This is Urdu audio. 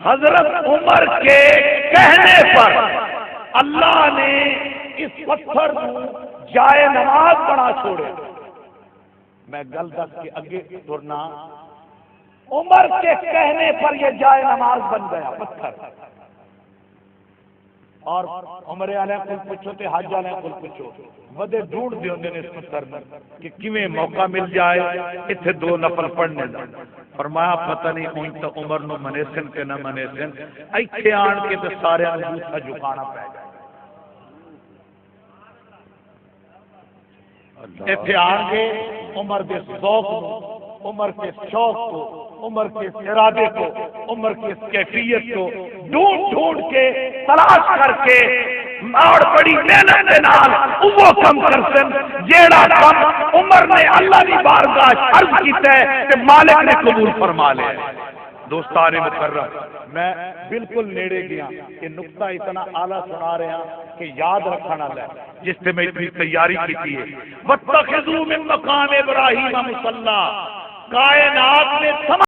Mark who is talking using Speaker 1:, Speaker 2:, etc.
Speaker 1: حضرت عمر کے کہنے پر اللہ نے اس پتھر کو جائے نماز بنا چھوڑے. میں گل دس کے اگے ٹرنا. عمر کے کہنے پر یہ جائے نماز بن گیا پتھر. اور عمر والے کو پوچھو تے حج والے کو پوچھو ودے ڈھونڈ دے ہوندے نے اس پتھر میں کہ کیویں موقع مل جائے ایتھے 2 نفل پڑھنے دا. فرمایا پتہ نہیں ہوئی تو عمر نو منیسن کہ نہ منیسن ایتھے آن کے تے سارے انگوٹھا جھکانا پے گیا. ایتھے آن کے عمر کے ذوق کو، عمر کے شوق کو، عمر کے ارادے کو، عمر کی کیفیت کو ڈھونڈ ڈھونڈ کے تلاش کر کے اور بڑی محنت کے نال وہ کم کرسن جیڑا کم عمر نے اللہ کی بارگاہ عرض کیتا ہے کہ مالک نے قبول فرما لیا. دوستان مکرم، میں بالکل نیڑے گیا کہ نقطہ اتنا اعلیٰ سنا رہا ہوں کہ یاد رکھنا ہے جس سے میں اتنی تیاری کی ہے. وَاتَّخِذُوا مِن مَّقَامِ إِبْرَاهِيمَ مُصَلًّى. کائنات میں